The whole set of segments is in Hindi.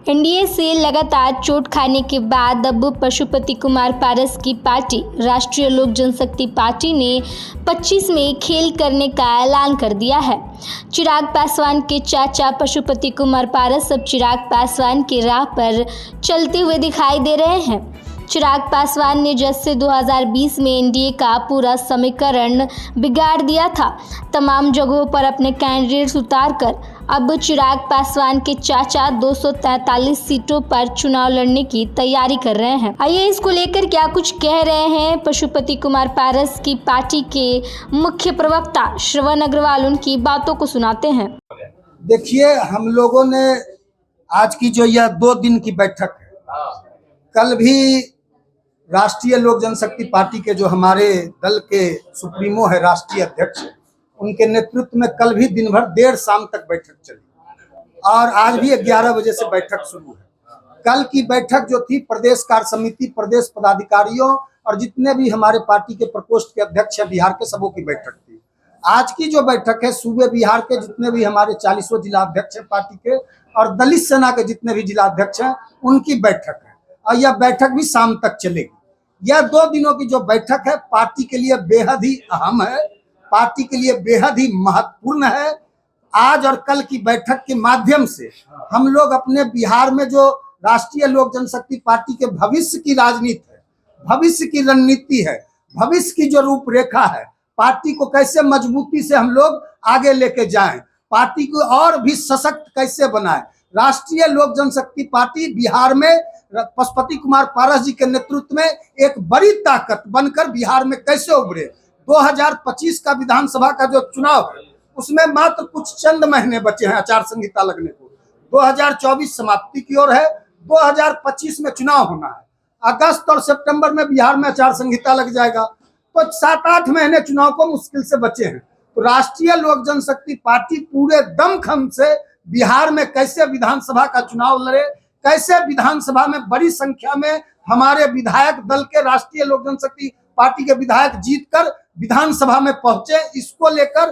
एनडीए से लगातार चोट खाने के बाद अब पशुपति कुमार पारस की पार्टी राष्ट्रीय लोक जनशक्ति पार्टी ने 25 में खेल करने का ऐलान कर दिया है। चिराग पासवान के चाचा पशुपति कुमार पारस अब चिराग पासवान की राह पर चलते हुए दिखाई दे रहे हैं। चिराग पासवान ने जब से 2020 में एनडीए का पूरा समीकरण बिगाड़ दिया था, तमाम जगहों पर अपने कैंडिडेट्स उतारकर अब चिराग पासवान के चाचा 243 सीटों पर चुनाव लड़ने की तैयारी कर रहे हैं। आइए इसको लेकर क्या कुछ कह रहे हैं पशुपति कुमार पारस की पार्टी के मुख्य प्रवक्ता श्रवण अग्रवाल, उनकी बातों को सुनाते हैं। देखिए, हम लोगों ने आज की जो यह 2 दिन की बैठक है, कल भी राष्ट्रीय लोक जनशक्ति पार्टी के जो हमारे दल के सुप्रीमो है, राष्ट्रीय अध्यक्ष, उनके नेतृत्व में कल भी दिन भर देर शाम तक बैठक चली और आज भी 11 बजे से बैठक शुरू है। कल की बैठक जो थी प्रदेश कार्य समिति, प्रदेश पदाधिकारियों और जितने भी हमारे पार्टी के प्रकोष्ठ के अध्यक्ष है बिहार के, सबों की बैठक थी। आज की जो बैठक है सूबे बिहार के जितने भी हमारे 40 जिला अध्यक्ष हैं पार्टी के और दलित सेना के जितने भी जिला अध्यक्ष हैं, उनकी बैठक है और यह बैठक भी शाम तक चलेगी। यह 2 दिनों की जो बैठक है पार्टी के लिए बेहद ही अहम है, पार्टी के लिए बेहद ही महत्वपूर्ण है। आज और कल की बैठक के माध्यम से हम लोग अपने बिहार में जो राष्ट्रीय लोक जनशक्ति पार्टी के भविष्य की राजनीति है, भविष्य की रणनीति है, भविष्य की जो रूपरेखा है, पार्टी को कैसे मजबूती से हम लोग आगे लेके जाएं, पार्टी को और भी सशक्त कैसे बनाएं। राष्ट्रीय लोक जनशक्ति पार्टी बिहार में पशुपति कुमार पारस जी के नेतृत्व में एक बड़ी ताकत बनकर बिहार में कैसे उभरे। 2025 का विधानसभा का जो चुनाव है उसमें मात्र कुछ चंद महीने बचे हैं आचार संहिता लगने को। 2024 समाप्ति की ओर है, 2025 में चुनाव होना है। अगस्त और सितंबर में बिहार में आचार संहिता लग जाएगा, तो 7-8 महीने चुनाव को मुश्किल से बचे हैं। तो राष्ट्रीय लोक जनशक्ति पार्टी पूरे दमखम से बिहार में कैसे विधानसभा का चुनाव लड़े, कैसे विधानसभा में बड़ी संख्या में हमारे विधायक दल के राष्ट्रीय लोक जनशक्ति पार्टी के विधायक जीतकर विधानसभा में पहुंचे, इसको लेकर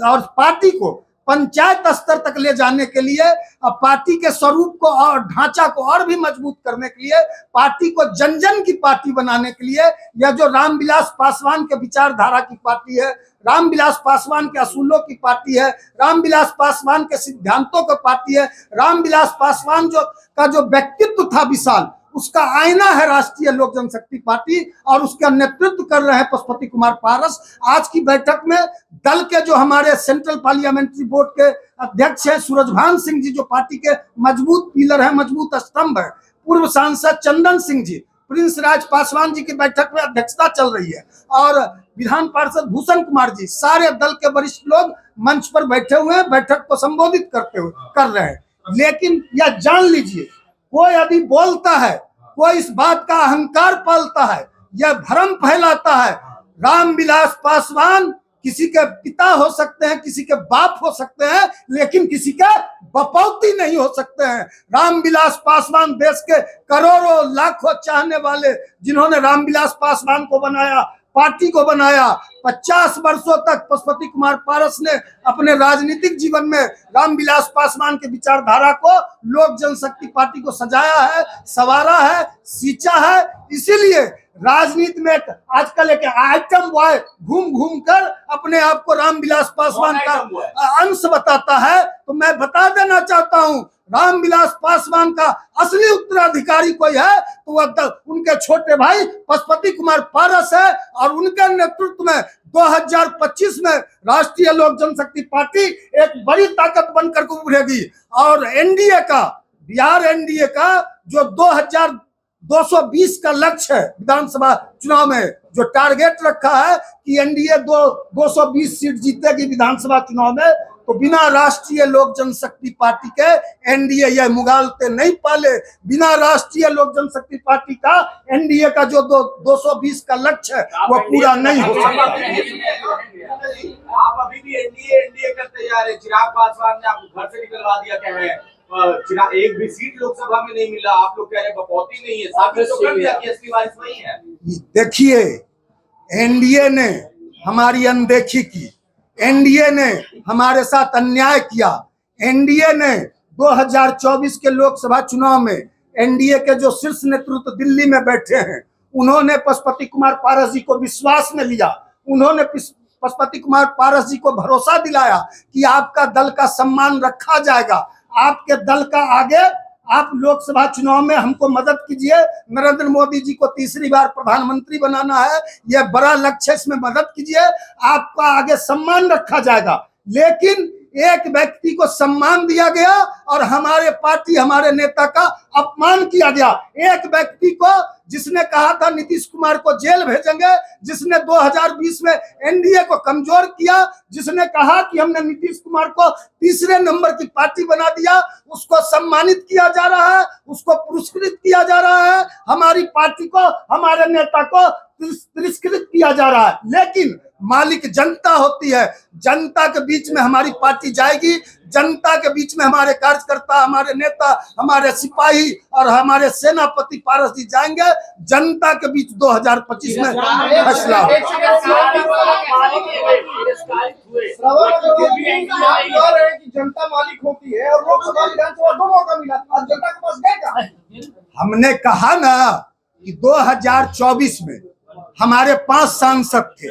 और पार्टी को पंचायत स्तर तक ले जाने के लिए, पार्टी के स्वरूप को और ढांचा को और भी मजबूत करने के लिए, पार्टी को जन जन की पार्टी बनाने के लिए, यह जो रामविलास पासवान के विचारधारा की पार्टी है, रामविलास पासवान के असूलों की पार्टी है, रामविलास पासवान के सिद्धांतों की पार्टी है, रामविलास पासवान जो व्यक्तित्व था विशाल, उसका आईना है राष्ट्रीय लोक जनशक्ति पार्टी और उसका नेतृत्व कर रहे हैं पशुपति कुमार पारस। आज की बैठक में दल के जो हमारे सेंट्रल पार्लियामेंट्री बोर्ड के अध्यक्ष हैं सूरजभान सिंह जी, जो पार्टी के मजबूत पिलर है, मजबूत स्तंभ है, पूर्व सांसद चंदन सिंह जी, प्रिंस राज पासवान जी की बैठक में अध्यक्षता चल रही है और विधान पार्षद भूषण कुमार जी, सारे दल के वरिष्ठ लोग मंच पर बैठे हुए हैं, बैठक को संबोधित कर रहे हैं। लेकिन यह जान लीजिए, कोई यदि बोलता है, कोई इस बात का अहंकार पालता है, यह भ्रम फैलाता है, रामविलास पासवान किसी के पिता हो सकते हैं, किसी के बाप हो सकते हैं, लेकिन किसी के बपौती नहीं हो सकते हैं। रामविलास पासवान देश के करोड़ों लाखों चाहने वाले, जिन्होंने रामविलास पासवान को बनाया, पार्टी को बनाया, 50 वर्षों तक पशुपति कुमार पारस ने अपने राजनीतिक जीवन में रामविलास पासवान के विचारधारा को, लोक जनशक्ति पार्टी को सजाया है, संवारा है, सींचा है। इसीलिए राजनीति में आजकल एक आइटम बॉय घूम घूम कर अपने आप को रामविलास पासवान का अंश बताता है। तो मैं बता देना चाहता हूं, रामविलास पासवान का असली उत्तराधिकारी कोई है तो वह उनके छोटे भाई पशुपति कुमार पारस है और उनके नेतृत्व में 2025 में राष्ट्रीय लोक जनशक्ति पार्टी एक बड़ी ताकत बनकर उभरेगी और एनडीए का, बिहार एनडीए का जो 2220 का लक्ष्य है विधानसभा चुनाव में, जो टारगेट रखा है कि एनडीए 220 सीट जीतेगी विधानसभा चुनाव में, तो बिना राष्ट्रीय लोक जनशक्ति पार्टी के एनडीए यह मुगालते नहीं पाले। बिना राष्ट्रीय लोक जनशक्ति पार्टी का एनडीए का जो 220 का लक्ष्य है वो पूरा नहीं हो सकता। आप अभी भी एनडीए कर तैयार है। चिराग पासवान ने आपको घर से निकलवा दिया, क्या है चिराग एक भी सीट लोकसभा में नहीं मिला, आप लोग कह रहे बपौती नहीं है, साबित तो कर दिया कि असली वारिस वही है। देखिए, एनडीए ने हमारी अनदेखी की, एनडीए ने हमारे साथ अन्याय किया, एनडीए ने 2024 के लोकसभा चुनाव में एनडीए के जो शीर्ष नेतृत्व दिल्ली में बैठे हैं, उन्होंने पशुपति कुमार पारस जी को विश्वास में लिया। उन्होंने पशुपति कुमार पारस जी को भरोसा दिलाया कि आपका दल का सम्मान रखा जाएगा, आपके दल का आगे आप लोकसभा चुनाव में हमको मदद कीजिए। नरेंद्र मोदी जी को तीसरी बार प्रधानमंत्री बनाना है, यह बड़ा लक्ष्य, इसमें मदद कीजिए, आपका आगे सम्मान रखा जाएगा। लेकिन एक व्यक्ति को सम्मान दिया गया और हमारे पार्टी, हमारे नेता का अपमान किया गया। एक व्यक्ति को जिसने कहा था नीतीश कुमार को जेल भेजेंगे, जिसने 2020 में एनडीए को कमजोर किया, जिसने कहा कि हमने नीतीश कुमार को तीसरे नंबर की पार्टी बना दिया, उसको सम्मानित किया जा रहा है, उसको पुरस्कृत किया जा रहा है। हमारी पार्टी को, हमारे नेता को तिरस्कृत किया जा रहा है। लेकिन मालिक जनता होती है, जनता के बीच में हमारी पार्टी जाएगी, जनता के बीच में हमारे कार्यकर्ता, हमारे नेता, हमारे सिपाही और हमारे सेनापति पारस जी जाएंगे। जनता के बीच 2025 में फैसला जनता मालिक होती है और लोकसभा विधानसभा दोनों का मिला, जनता के पास गएगा। हमने कहा ना कि 2024 में हमारे 5 सांसद थे,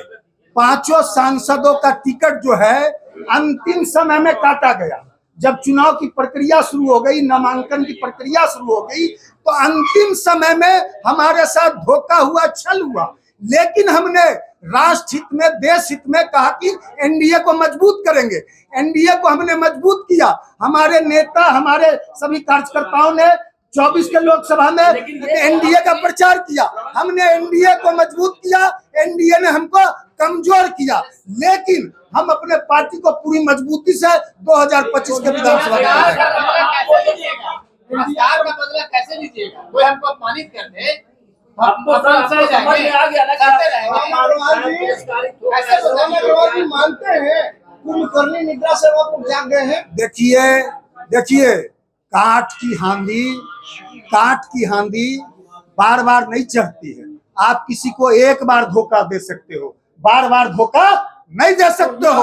5 सांसदों का टिकट जो है अंतिम समय में काटा गया। जब चुनाव की प्रक्रिया शुरू हो गई, नामांकन की प्रक्रिया शुरू हो गई, तो अंतिम समय में हमारे साथ धोखा हुआ, छल हुआ। लेकिन हमने राष्ट्र हित में, देश हित में कहा कि एनडीए को मजबूत करेंगे। एनडीए को हमने मजबूत किया। हमारे नेता, हमारे सभी कार्यकर्ताओं ने 24 के लोकसभा में एनडीए का प्रचार किया। हमने एनडीए को मजबूत किया, एनडीए ने हमको कमजोर किया। लेकिन हम अपने पार्टी को पूरी मजबूती से 2025 के विधानसभा पुरस्कार का बदला कैसे लीजिएगा? कोई हमको अपमानित कर दे, मानते हैं कुंभकर्णी निद्रा से वो जाग गए हैं। देखिए काठ की हांडी बार बार नहीं चढ़ती है। आप किसी को एक बार धोखा दे सकते हो, बार बार धोखा नहीं दे सकते हो।